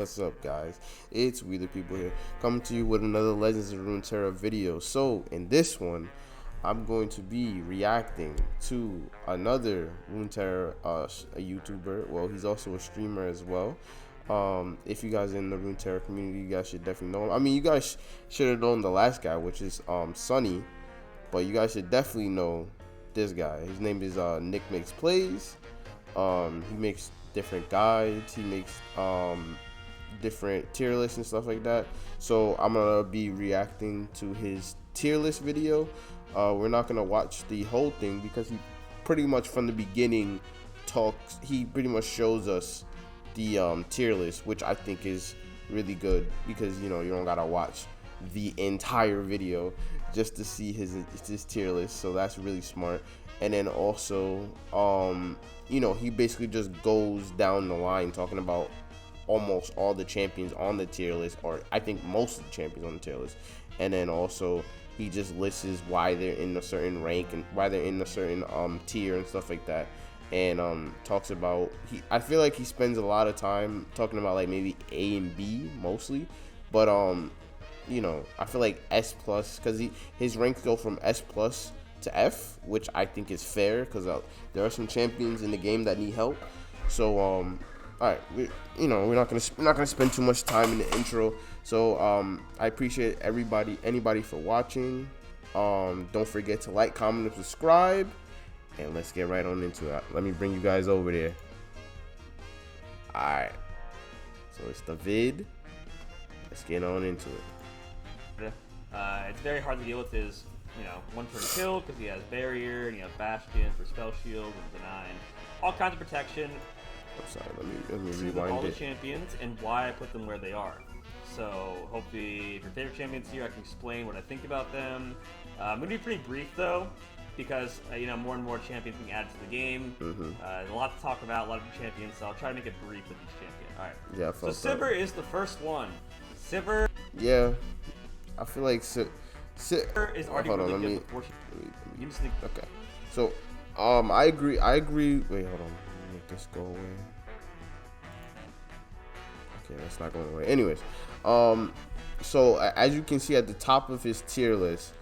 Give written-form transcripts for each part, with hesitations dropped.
What's up, guys? It's We The People here, coming to you with another Legends of Runeterra video. So, in this one, I'm going to be reacting to another Runeterra a YouTuber. Well, he's also a streamer as well. If you guys are in the Runeterra community, you guys should definitely know him. I mean, you guys should have known the last guy, which is Sunny, but you guys should definitely know this guy. His name is Nick Makes Plays. He makes different guides. He makes different tier lists and stuff like that. So I'm gonna be reacting to his tier list video. We're not gonna watch the whole thing because he pretty much from the beginning talks. He pretty much shows us the tier list, which I think is really good because you don't gotta watch the entire video just to see his tier list. So that's really smart. And then also he basically just goes down the line talking about almost all the champions on the tier list, or I think most of the champions on the tier list. And then also he just lists why they're in a certain rank and why they're in a certain tier and stuff like that. And talks about, I feel like he spends a lot of time talking about like maybe A and B mostly, but I feel like S plus, because his ranks go from S plus to F, which I think is fair because there are some champions in the game that need help. So all right, we're not gonna spend too much time in the intro. So I appreciate anybody for watching. Don't forget to like, comment, and subscribe, and let's get right on into it. Let me bring you guys over there. All right, so it's the vid. Let's get on into it. It's very hard to deal with his one turn kill because he has barrier and he has bastion for spell shield and denying all kinds of protection. I'm sorry, let me rewind all it. The champions and why I put them where they are. So hopefully, if your favorite champions here, I can explain what I think about them. I'm gonna be pretty brief though, because more and more champions being added to the game. There's a lot to talk about, a lot of new champions. So I'll try to make it brief with each champion. All right. Yeah. So Sivir is the first one. Sivir. Yeah, I feel like Sivir is already really good. Okay. So I agree. Wait, hold on. Let me make this go away. Okay, that's not going away. Anyways, so as you can see at the top of his tier list,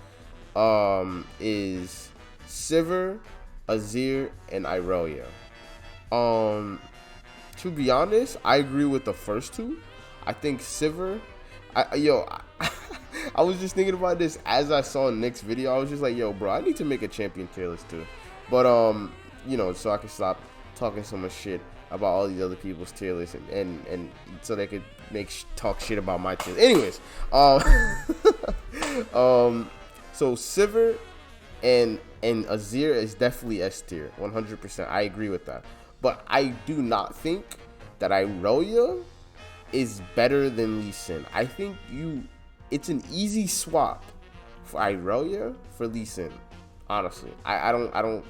is Sivir, Azir, and Irelia. To be honest, I agree with the first two. I think Sivir, I was just thinking about this as I saw Nick's video. I was just like, yo, bro, I need to make a champion tier list too. But so I can stop talking so much shit about all these other people's tier lists and so they could talk shit about my tier. Anyways, so Sivir and Azir is definitely S tier, 100%. I agree with that. But I do not think that Irelia is better than Lee Sin. I think it's an easy swap for Irelia for Lee Sin. Honestly, I don't.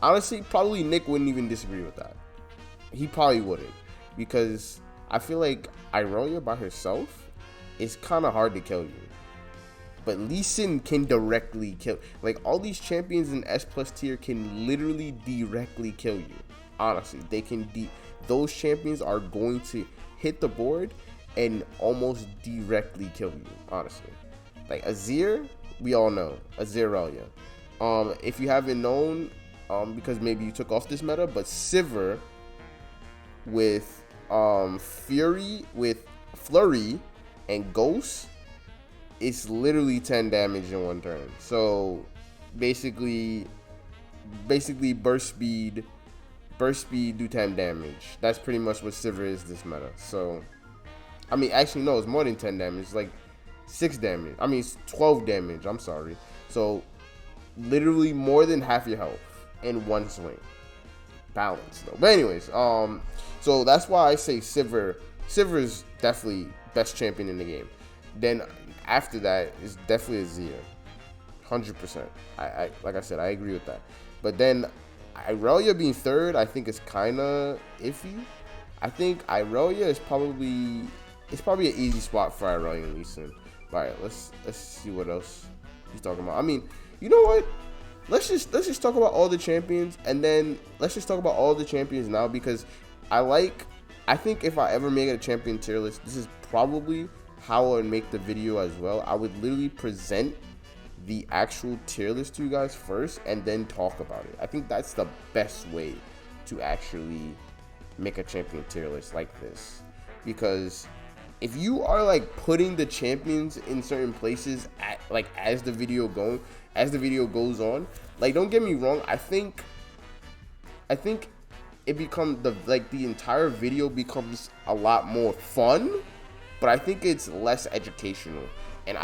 Honestly, probably Nick wouldn't even disagree with that. He probably wouldn't, because I feel like Irelia by herself is kind of hard to kill you. But Lee Sin can directly kill. Like, all these champions in S plus tier can literally directly kill you. Honestly, they can. Those champions are going to hit the board and almost directly kill you. Honestly, like Azir, we all know Azirelia. If you haven't known, because maybe you took off this meta, but Sivir with Flurry and Ghost, it's literally 10 damage in one turn. So basically burst speed do 10 damage. That's pretty much what Sivir is this meta. So I mean, actually no, it's more than 10 damage. It's like 6 damage. I mean, it's 12 damage. I'm sorry. So literally more than half your health in one swing. Balance though. But anyways, so that's why I say Sivir is definitely best champion in the game. Then after that is definitely Azir, 100%. I like I said, I agree with that. But then Irelia being third, I think is kind of iffy. I think Irelia is probably an easy spot for Irelia and Lee Sin. All right, let's see what else he's talking about. I mean, you know what? Let's just talk about all the champions, and then let's just talk about all the champions now, because I like I think if I ever make a champion tier list, this is probably how I would make the video as well. I would literally present the actual tier list to you guys first and then talk about it. I think that's the best way to actually make a champion tier list like this, because if you are like putting the champions in certain places at like as the video goes on, like, don't get me wrong, I think it becomes the entire video becomes a lot more fun, but I think it's less educational, and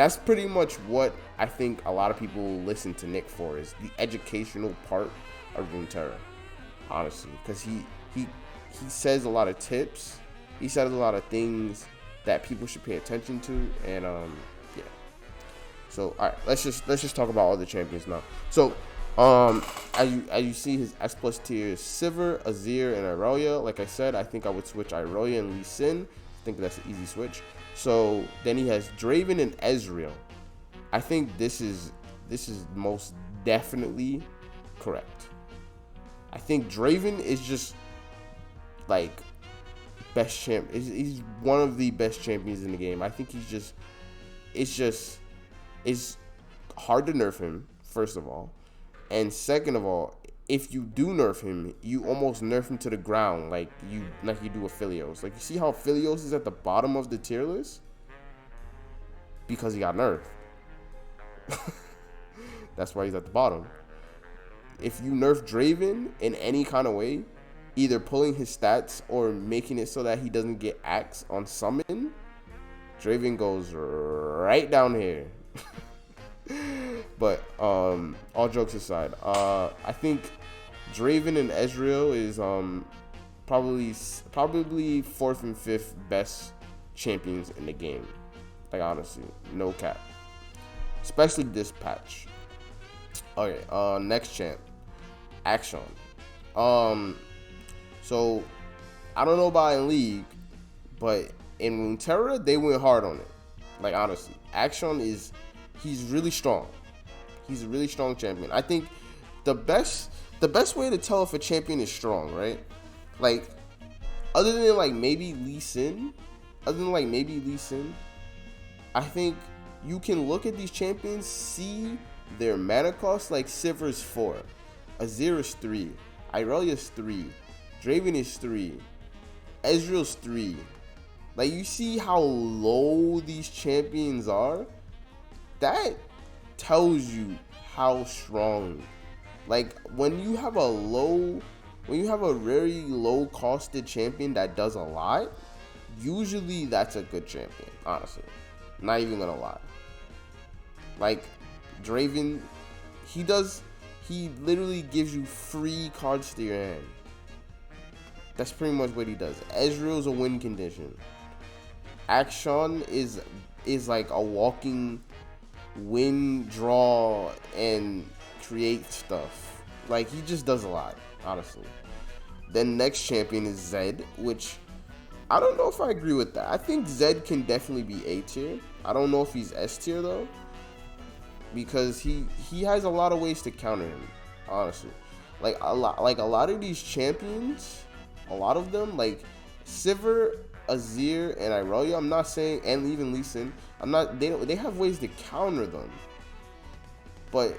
that's pretty much what I think a lot of people listen to Nick for, is the educational part of Runeterra, honestly, because he says a lot of tips, he says a lot of things that people should pay attention to, and yeah. So all right, let's just talk about all the champions now. So as you see, his S plus tier is Sivir, Azir, and Irelia. Like I said, I think I would switch Irelia and Lee Sin. I think that's an easy switch. So then he has Draven and Ezreal. I think this is most definitely correct. I think Draven is just like best champ. He's one of the best champions in the game. I think it's hard to nerf him, first of all. And second of all, if you do nerf him, you almost nerf him to the ground like you do with Philios. Like, you see how Philios is at the bottom of the tier list? Because he got nerfed. That's why he's at the bottom. If you nerf Draven in any kind of way, either pulling his stats or making it so that he doesn't get axed on summon, Draven goes right down here. But all jokes aside, I think Draven and Ezreal is probably 4th and 5th best champions in the game. Like, honestly, no cap. Especially this patch. Okay, next champ, Action. So I don't know about in League, but in Runeterra they went hard on it. Like, honestly, Action he's really strong. He's a really strong champion. I think the best way to tell if a champion is strong, right? Like, other than like maybe Lee Sin, I think you can look at these champions, see their mana cost. Like, Sivir's 4, Azir is 3, Irelia's 3, Draven is 3, Ezreal's 3. Like, you see how low these champions are? That tells you how strong. Like, when you have a very low costed champion that does a lot, usually that's a good champion, honestly. Not even gonna lie. Like, Draven, he literally gives you free cards to your hand. That's pretty much what he does. Ezreal's a win condition. Action is like a walking win, draw, and create stuff. Like, he just does a lot, honestly. Then next champion is Zed, which I don't know if I agree with that. I think Zed can definitely be A tier. I don't know if he's S tier though, because he has a lot of ways to counter him, honestly. Like a lot of these champions, a lot of them, like Sivir, Azir, and Irelia, I'm not saying, and even Lee Sin, they have ways to counter them. But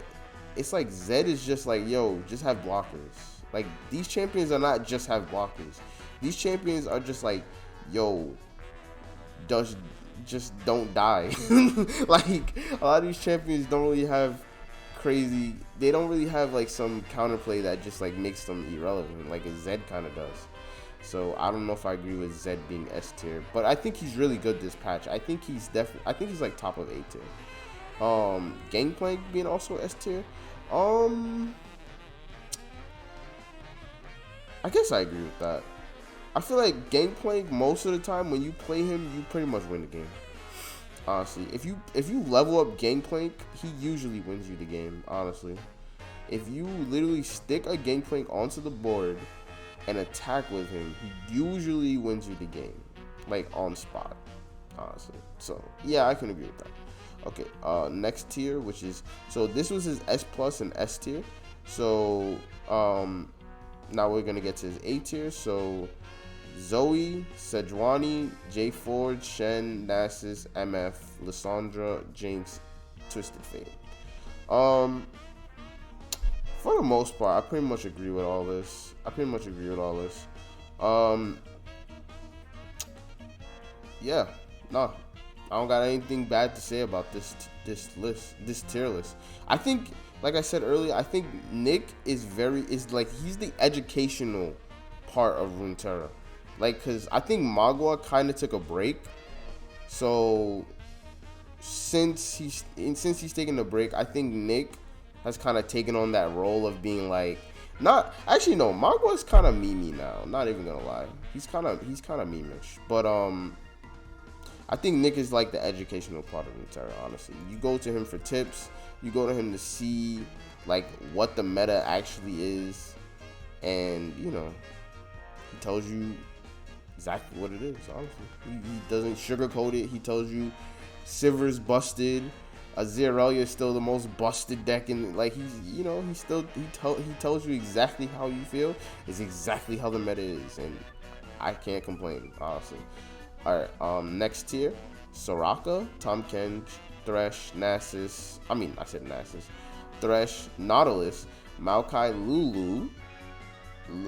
it's like Zed is just like, yo, just have blockers. Like, these champions are not just have blockers. These champions are just like, yo, just don't die. Like, a lot of these champions don't really have crazy, they don't really have like some counterplay that just like makes them irrelevant, like a Zed kind of does. So I don't know if I agree with Zed being S tier, but I think he's really good this patch. I think he's like top of A tier. Gangplank being also S tier. I guess I agree with that. I feel like Gangplank, most of the time when you play him, you pretty much win the game. Honestly, if you level up Gangplank, he usually wins you the game. Honestly, if you literally stick a Gangplank onto the board and attack with him, he usually wins you the game, like on spot, honestly. So yeah, I can agree with that. Okay, next tier, which is, so this was his S plus and S tier. So Now we're gonna get to his A tier. So Zoe, Sejuani, J Ford, Shen, Nasus, MF, Lissandra, Jinx, Twisted Fate. For the most part, I pretty much agree with all this. Yeah, no, I don't got anything bad to say about this tier list. I think, like I said earlier, I think Nick is he's the educational part of Runeterra. Like, cause I think Magua kind of took a break. So since he's taking a break, I think Nick has kind of taken on that role of being like, Magua's kind of memey now. Not even gonna lie, he's kind of memeish. But I think Nick is like the educational part of Runeterra. Honestly, you go to him for tips. You go to him to see like what the meta actually is, and you know, he tells you exactly what it is. Honestly, he doesn't sugarcoat it. He tells you Sivir's busted. Ezreal is still the most busted deck, and like he tells you exactly how you feel. It's exactly how the meta is, and I can't complain, honestly. All right, next tier: Soraka, Tahm Kench, Thresh, Nasus. I said Nasus. Thresh, Nautilus, Maokai, Lulu.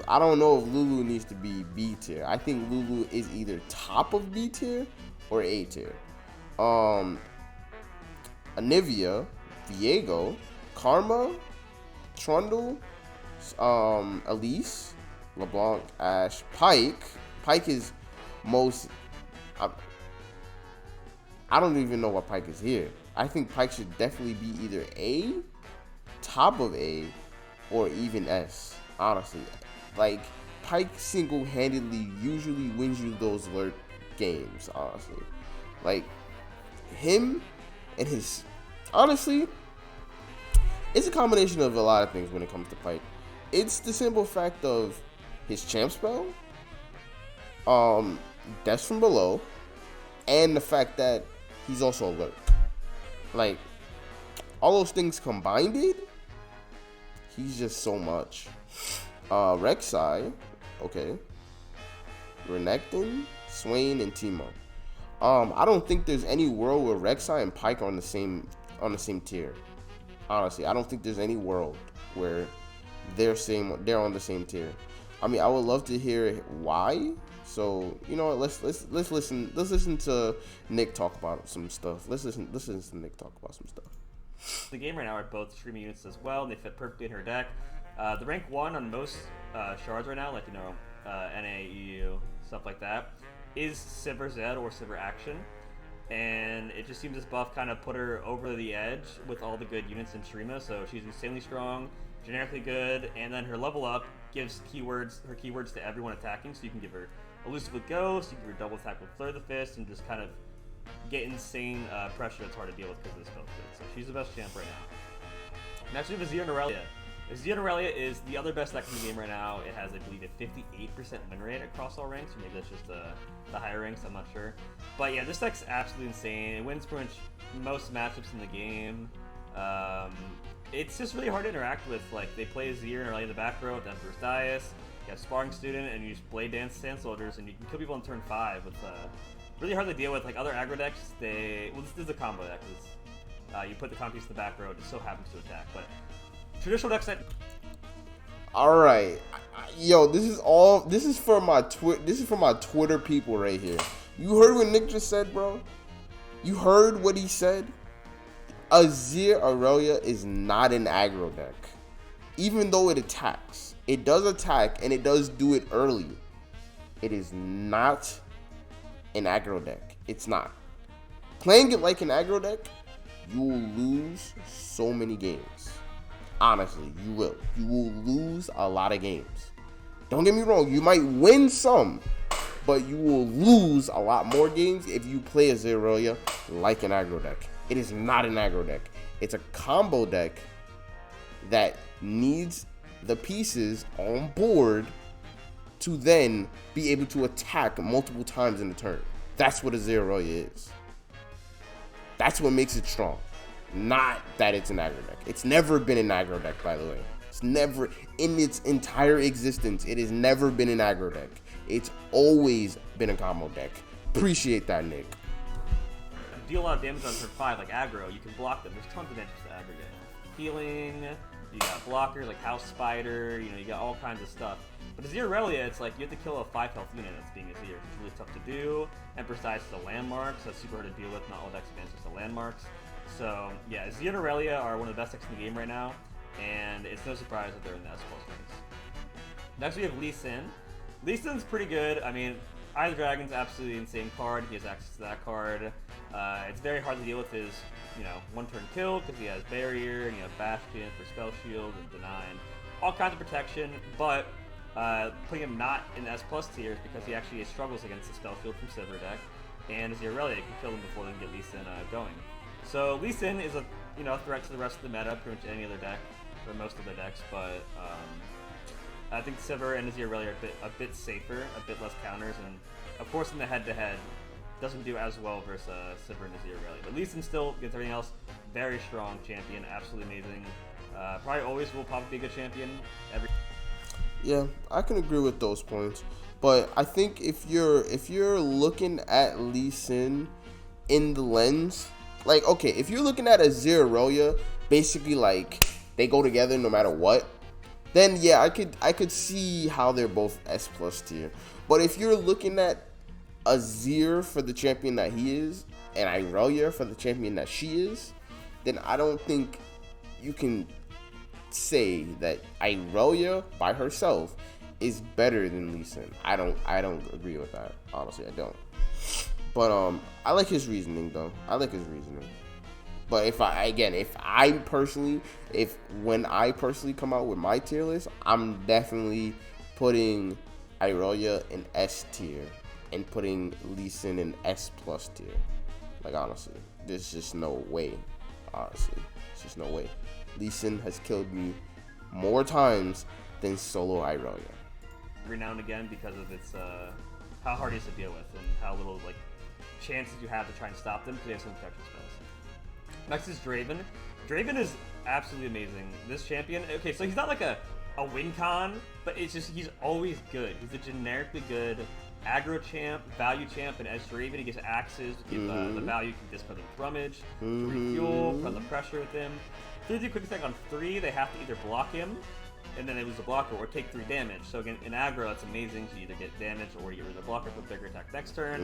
I don't know if Lulu needs to be B tier. I think Lulu is either top of B tier or A tier. Anivia, Viego, Karma, Trundle, Elise, LeBlanc, Ashe, Pike. Pike is most. I don't even know why Pike is here. I think Pike should definitely be either A, top of A, or even S. Honestly, like Pike single-handedly usually wins you those lurk games. Honestly, like him and his, honestly, it's a combination of a lot of things when it comes to Pike. It's the simple fact of his champ spell, Death from Below, and the fact that he's also a lurk. Like, all those things combined, he's just so much. Rek'Sai, okay. Renekton, Swain, and Teemo. I don't think there's any world where Rek'Sai and Pike are on the same tier. Honestly, I don't think there's any world where they're on the same tier. I mean, I would love to hear why. So, you know what, let's listen to Nick talk about some stuff. Let's listen to Nick talk about some stuff. The game right now are both streaming units as well, and they fit perfectly in her deck. The rank 1 on most shards right now, like, you know, NA, EU, stuff like that, is Sivir Zed or Sivir Action. And it just seems this buff kind of put her over the edge with all the good units in Shurima. So she's insanely strong, generically good, and then her level up gives her keywords to everyone attacking. So you can give her Elusive with Ghost, you can give her double attack with Flare of the Fist, and just kind of get insane pressure that's hard to deal with because of this build. So she's the best champ right now. Next we have Azir and Aurelia. Azir and Aurelia is the other best deck in the game right now. It has, I believe, a 58% win rate across all ranks, or maybe that's just the higher ranks, I'm not sure. But yeah, this deck's absolutely insane. It wins pretty much most matchups in the game. It's just really hard to interact with. Like, they play Azir and Aurelia in the back row with Emperor's Dais. You have Sparring Student, and you just Blade Dance Sand Soldiers, and you can kill people on turn 5 with really hard to deal with. Like other aggro decks, this is a combo deck. You put the comp piece in the back row, it just so happens to attack. But traditional decks that. All right, yo, this is for my Twitter people right here. You heard what Nick just said, bro? You heard what he said? Azir Aurelia is not an aggro deck. Even though it attacks. It does attack, and it does do it early. It is not an aggro deck. It's not. Playing it like an aggro deck, you will lose so many games. Honestly, you will. You will lose a lot of games. Don't get me wrong, you might win some, but you will lose a lot more games if you play a Azir Aurelia like an aggro deck. It is not an aggro deck. It's a combo deck that needs the pieces on board to then be able to attack multiple times in the turn. That's what a Azir Aurelia is. That's what makes it strong. Not that it's an aggro deck. It's never been an aggro deck, by the way. It's never, in its entire existence, it has never been an aggro deck. It's always been a combo deck. Appreciate that, Nick. Deal a lot of damage on turn 5, like aggro. You can block them. There's tons of damage to aggregate. Healing, you got blockers like House Spider, you know, you got all kinds of stuff. But Azir Aurelia, it's like you have to kill a 5 health unit that's being Azir. It's really tough to do. Emperor's Dice is a landmark, so it's super hard to deal with. Not all decks advance just the landmarks. So, yeah, Azir and Aurelia are one of the best decks in the game right now, and it's no surprise that they're in the S+ ranks. Next we have Lee Sin. Lee Sin's pretty good. I mean, Eye of the Dragon's absolutely insane card. He has access to that card. It's very hard to deal with his, you know, one-turn kill because he has Barrier, and you have Bastion for Spell Shield and Deny, and all kinds of protection, but putting him not in the S+ tiers because he actually struggles against the Spell Shield from Sivir deck, and Azir Aurelia can kill him before they can get Lee Sin going. So Lee Sin is a, you know, threat to the rest of the meta, pretty much any other deck, or most of the decks, but I think Sivir and Azir Aurelia are a bit safer, a bit less counters, and of course in the head-to-head, doesn't do as well versus Sivir and Azir Aurelia. But Lee Sin still gets everything else. Very strong champion, absolutely amazing. Probably always will probably be a good champion. Yeah, I can agree with those points. But I think if you're looking at Lee Sin in the lens, like, okay, if you're looking at Azir Aurelia, basically like they go together no matter what, then yeah, I could see how they're both S+ tier. But if you're looking at Azir for the champion that he is, and Aurelia for the champion that she is, then I don't think you can say that Aurelia by herself is better than Lee Sin. I don't agree with that. Honestly, I don't. But I like his reasoning though. But when I personally come out with my tier list, I'm definitely putting Aurelia in S tier and putting Lee Sin in S+ tier. Like, honestly, there's just no way. Honestly, it's just no way. Lee Sin has killed me more times than solo Aurelia. Every now and again, because of its how hard it is to deal with and how little like chances you have to try and stop them because they have some protection spells. Next is Draven. Draven is absolutely amazing. This champion, okay, so he's not like a win con, but it's just he's always good. He's a generically good aggro champ, value champ, and as Draven, he gets axes to give the value, you can discard the Rummage, refuel, put on the pressure with him. If they do quick attack on 3, they have to either block him, and then they lose the blocker, or take 3 damage. So again, in aggro, that's amazing. So you either get damage or you get rid of the blocker, put bigger attack next turn.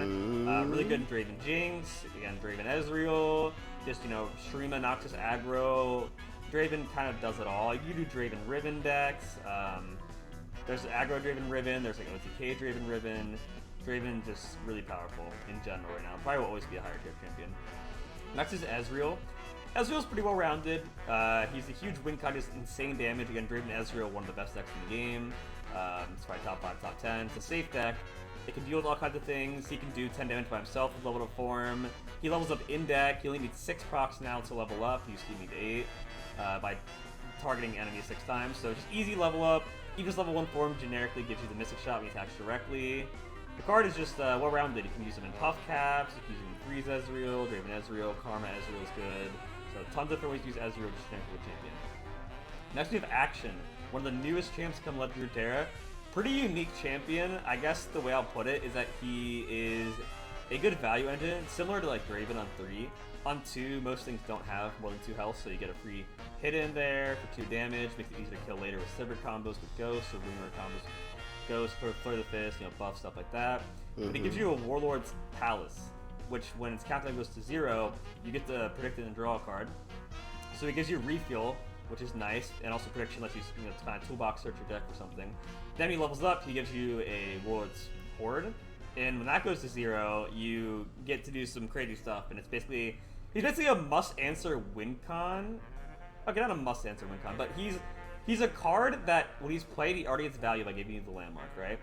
Really good in Draven Jinx, again, Draven Ezreal, just, you know, Shrima, Noxus aggro. Draven kind of does it all. You do Draven Riven decks. There's aggro Draven Riven, there's like OTK Draven Riven. Draven just really powerful in general right now. Probably will always be a higher tier champion. Next is Ezreal. Ezreal's pretty well rounded. He's a huge win con, just insane damage. Again, Draven Ezreal, one of the best decks in the game. It's probably top 5, top 10. It's a safe deck. It can deal with all kinds of things. He can do 10 damage by himself with level up form. He levels up in deck. He only needs 6 procs now to level up. He used to need 8 by targeting enemies 6 times. So just easy level up. Even just level 1 form generically gives you the Mystic Shot when he attacks directly. The card is just well-rounded. You can use him in Puff Caps, you can use him in Freeze Ezreal, Draven Ezreal, Karma Ezreal is good. So tons of different ways to use Ezreal just to the champion. Next we have Action, one of the newest champs to come to Runeterra. Pretty unique champion. I guess the way I'll put it is that he is a good value engine, similar to like Draven on 3. On 2, most things don't have more than 2 health, so you get a free hit in there for 2 damage, makes it easier to kill later with Sivir combos with Ghosts or Ruiner combos. Ghost for Flare the Fist, you know, buff, stuff like that. But it gives you a Warlord's Palace, which when its countdown goes to 0, you get to predict it and draw a card. So it gives you refuel, which is nice, and also prediction lets you, it's kind of toolbox search your deck for something. Then he levels up, he gives you a Warlord's Horde, and when that goes to 0, you get to do some crazy stuff, and it's basically, he's basically a must-answer win con. Okay, not a must-answer win con, but he's a card that, when he's played, he already gets value by giving you the landmark, right?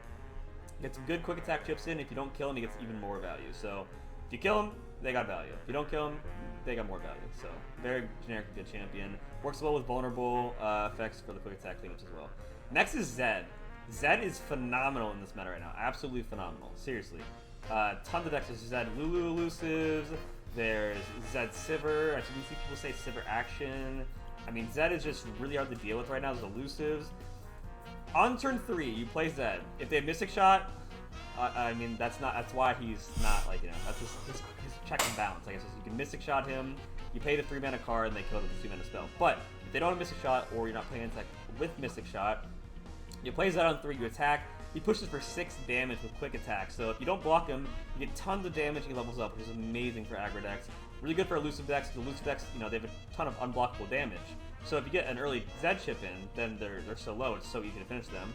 Gets some good quick attack chips in. If you don't kill him, he gets even more value. So, if you kill him, they got value. If you don't kill him, they got more value. So, very generic good champion. Works well with vulnerable effects for the quick attack cleanups as well. Next is Zed. Zed is phenomenal in this meta right now. Absolutely phenomenal. Seriously. Tons of decks. There's Zed Lulu Elusives. There's Zed Sivir. I see people say Sivir Action. I mean, Zed is just really hard to deal with right now. There's elusives. On turn 3, you play Zed. If they have Mystic Shot, I mean, that's why he's not, like, you know, that's his check and balance, I guess. You can Mystic Shot him, you pay the 3-mana card, and they kill it with a 2-mana spell. But if they don't have Mystic Shot, or you're not playing attack with Mystic Shot, you play Zed on 3, you attack, he pushes for 6 damage with quick attack. So if you don't block him, you get tons of damage, he levels up, which is amazing for aggro decks. Really good for elusive decks, because elusive decks, you know, they have a ton of unblockable damage. So if you get an early Zed chip in, then they're so low, it's so easy to finish them.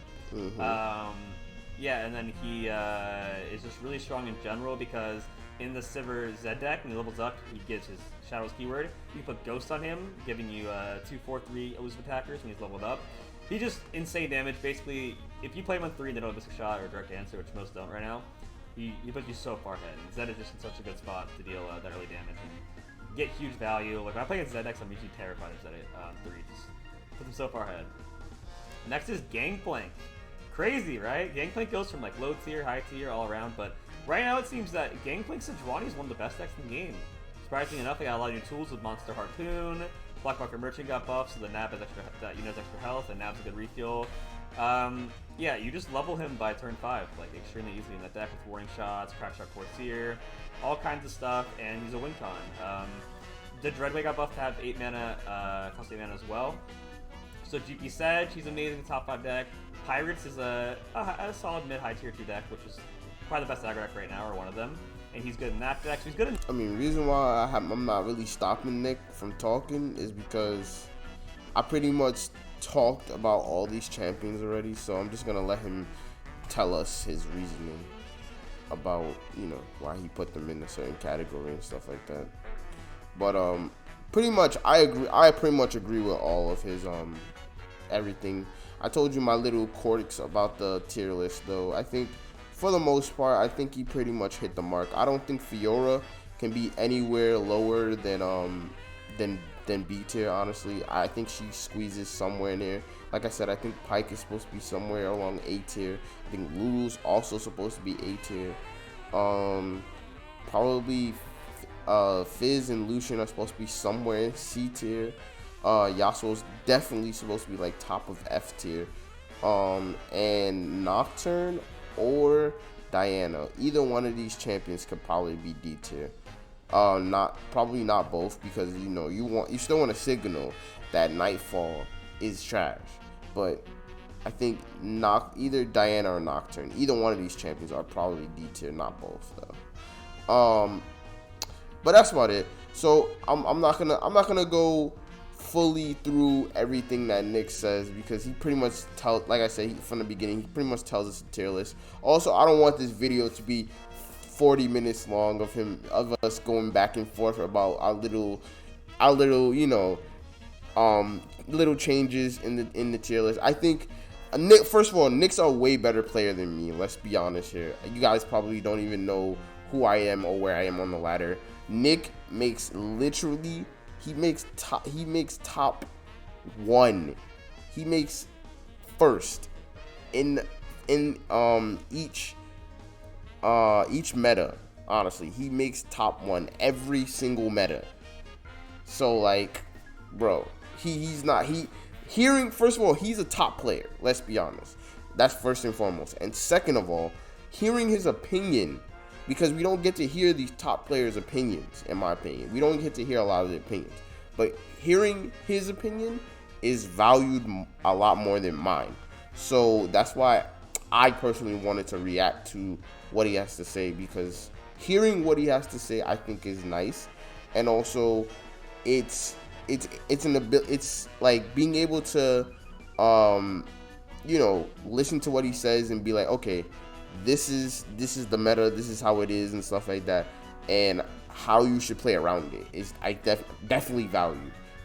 Yeah, and then he is just really strong in general, because in the Sivir Zed deck, when he levels up, he gets his Shadows keyword. You can put Ghost on him, giving you 2/4/3 elusive attackers when he's leveled up. He's just insane damage. Basically, if you play him on 3 and they don't have Mystic Shot or Direct Answer, which most don't right now, he puts you so far ahead. And Zed is just in such a good spot to deal that early damage and get huge value. Like when I play against Zed decks, I'm usually terrified of Zed on 3. Just put him so far ahead. Next is Gangplank. Crazy, right? Gangplank goes from like low tier, high tier, all around, but right now it seems that Gangplank Sejuani is one of the best decks in the game. Surprisingly enough, they got a lot of new tools with Monster Harpoon. Blackbucker Merchant got buffed, so the Nab has extra, extra health, and Nab's a good refuel. Yeah, you just level him by turn 5, like extremely easily in that deck with Warning Shots, Crack Shot Courtier, all kinds of stuff, and he's a win con. The Dreadway got buffed to have 8 mana, cost 8 mana as well. So GP Sedge, he's amazing top 5 deck. Pirates is a solid mid-high tier 2 deck, which is probably the best aggro deck right now, or one of them. And he's good in that deck, so he's good in... I mean, reason why I'm not really stopping Nick from talking is because I pretty much talked about all these champions already, so I'm just gonna let him tell us his reasoning about, you know, why he put them in a certain category and stuff like that. But pretty much I pretty much agree with all of his everything. I told you my little quirks about the tier list, though. I think for the most part, I think he pretty much hit the mark. I don't think Fiora can be anywhere lower than B tier, honestly. I think she squeezes somewhere near. Like I said, I think Pike is supposed to be somewhere along A tier. I think Lulu's also supposed to be A tier. Probably Fizz and Lucian are supposed to be somewhere in C tier. Yasuo's definitely supposed to be like top of F tier. And Nocturne or Diana, either one of these champions could probably be D tier. Probably not both, because you know you still want to signal that Nightfall is trash. But I think either Diana or Nocturne, either one of these champions are probably D tier, not both though. But that's about it. So I'm not gonna go fully through everything that Nick says, because he pretty much like I said from the beginning, he pretty much tells us a tier list. Also, I don't want this video to be 40 minutes long of us going back and forth about our little you know little changes in the tier list. I think Nick, first of all, Nick's a way better player than me. Let's be honest here. You guys probably don't even know who I am or where I am on the ladder. Nick makes literally. He makes top 1. He makes first in each meta. Honestly, he makes top 1 every single meta. So like, bro, he's not hearing. First of all, he's a top player. Let's be honest. That's first and foremost. And second of all, hearing his opinion. Because we don't get to hear these top players' opinions, in my opinion. We don't get to hear a lot of their opinions. But hearing his opinion is valued a lot more than mine. So that's why I personally wanted to react to what he has to say. Because hearing what he has to say, I think, is nice. And also, it's like being able to, you know, listen to what he says and be like, okay, this is the meta, this is how it is and stuff like that, and how you should play around it is I definitely value,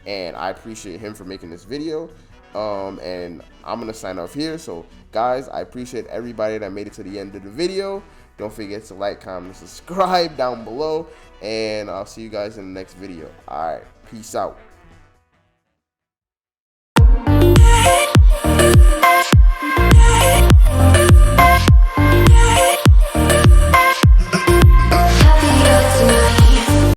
and I appreciate him for making this video. And I'm gonna sign off here. So guys, I appreciate everybody that made it to the end of the video. Don't forget to like, comment, subscribe down below, and I'll see you guys in the next video. All right, peace out.